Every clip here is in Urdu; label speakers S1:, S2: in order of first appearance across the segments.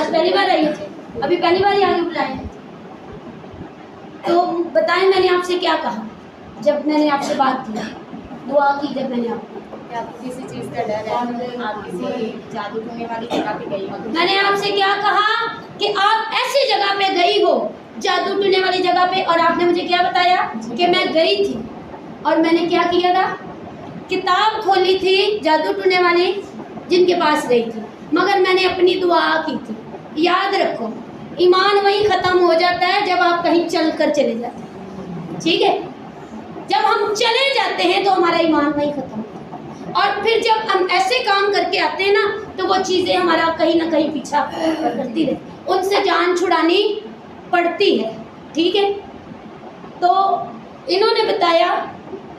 S1: آج پہلی بار آئی ہے، ابھی پہلی بار ہی آگے بلائے ہیں، تو بتائیں میں نے آپ سے کیا کہا جب میں نے آپ سے بات کی، دعا کی جب میں نے آپ کو،
S2: کہ آپ کو کسی چیز کا ڈر ہے، آپ کسی جادو ٹونے والی جگہ پہ گئی ہو؟
S1: میں نے آپ سے کیا کہا کہ آپ ایسی جگہ پہ گئی ہو جادو ٹونے والی جگہ پہ، اور آپ نے مجھے کیا بتایا کہ میں گئی تھی اور میں نے کیا کیا تھا، کتاب کھولی تھی جادو ٹونے والی جن کے پاس گئی تھی، مگر میں نے اپنی دعا کی تھی۔ یاد رکھو ایمان وہی ختم ہو جاتا ہے جب آپ کہیں چل کر چلے جاتے ہیں، ٹھیک ہے؟ جب ہم چلے جاتے ہیں تو ہمارا ایمان وہی ختم ہوتا ہے، اور پھر جب ہم ایسے کام کر کے آتے ہیں نا تو وہ چیزیں ہمارا کہیں نہ کہیں پیچھا کرتی رہتی، ان سے جان چھڑانی پڑتی ہے، ٹھیک ہے؟ تو انہوں نے بتایا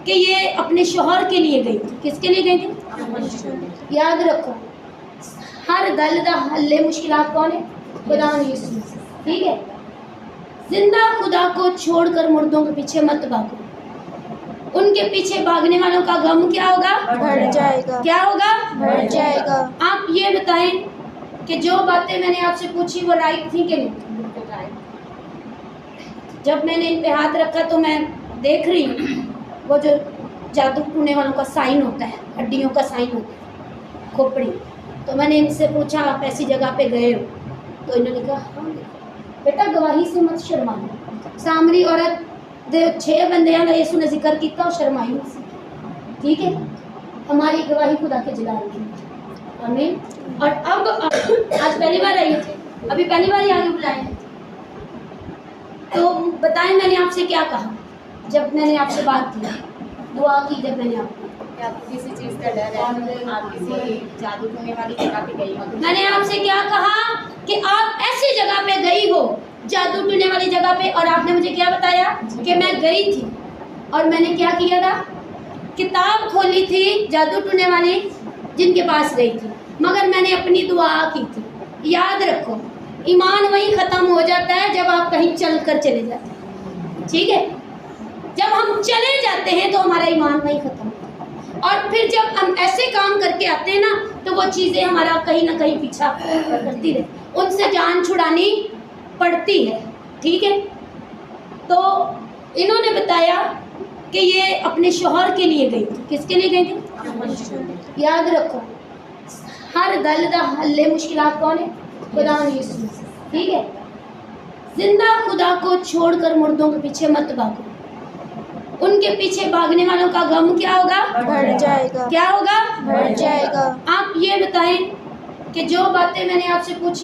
S1: کہ یہ اپنے شوہر کے لیے گئی تھی۔ کس کے لیے گئی تھی؟ یاد رکھو ہر گل دا حل مشکلات کون ہے؟ خدا یسوع، ٹھیک ہے؟ زندہ خدا کو چھوڑ کر مردوں کے پیچھے مت بھاگو، ان کے پیچھے بھاگنے والوں کا غم کیا ہوگا؟
S3: بڑھ جائے گا،
S1: کیا ہوگا؟
S3: بڑھ جائے گا۔
S1: آپ یہ بتائیں کہ جو باتیں میں نے آپ سے پوچھی وہ رائٹ تھی کہ نہیں؟
S2: بالکل رائٹ۔
S1: جب میں نے ان پہ ہاتھ رکھا تو میں دیکھ رہی ہوں وہ جو جادو ٹونے والوں کا سائن ہوتا ہے، ہڈیوں کا سائن ہوتا ہے، کھوپڑی، تو میں نے ان سے پوچھا آپ ایسی جگہ پہ گئے ہو؟ تو انہوں نے کہا ہاں بیٹا گواہی سے مت شرمانا، سامری عورت دے 6 بندیاں کا یسوع نے ذکر کیتا اور شرمائی نہیں سی، ٹھیک ہے؟ ہماری گواہی خدا کے جلال کی، آمین۔ اور اب آج پہلی بار آئی ہے، ابھی پہلی بار ہی آگے بلائے ہیں، تو بتائیں میں نے آپ سے کیا کہا جب میں نے آپ سے بات کی، دعا کی جب میں نے آپ کو،
S2: کہ آپ کو کسی چیز کا ڈر ہے، آپ کسی جادو ٹونے والی جگہ پہ گئی ہو؟
S1: میں نے آپ سے کیا کہا کہ آپ ایسی جگہ پہ گئی ہو جادو ٹونے والی جگہ پہ، اور آپ نے مجھے کیا بتایا کہ میں گئی تھی اور میں نے کیا کیا تھا، کتاب کھولی تھی جادو ٹونے والی جن کے پاس گئی تھی، مگر میں نے اپنی دعا کی تھی۔ یاد رکھو ایمان وہی ختم ہو جاتا ہے جب آپ کہیں چل کر چلے جاتے ہیں، ٹھیک ہے؟ جب ہم چلے جاتے ہیں تو ہمارا ایمان وہی ختم ہوتا ہے، اور پھر جب ہم ایسے کام کر کے آتے ہیں نا تو وہ چیزیں ہمارا کہیں نہ کہیں پیچھا کرتی رہتی، ان سے جان چھڑانی پڑتی ہے، ٹھیک ہے؟ تو انہوں نے بتایا کہ یہ اپنے شوہر کے لیے گئی تھی۔ کس کے لیے گئی تھی؟ یاد رکھو ہر گل دا حل مشکلات کون ہے؟ خدا یسوع، ٹھیک ہے؟ زندہ خدا کو چھوڑ کر مردوں کے پیچھے مت بھاگو، ان کے پیچھے بھاگنے والوں کا غم کیا ہوگا؟
S3: بڑھ جائے گا،
S1: کیا ہوگا؟
S3: بڑھ جائے گا۔
S1: آپ یہ بتائیں کہ جو باتیں میں نے آپ سے پوچھی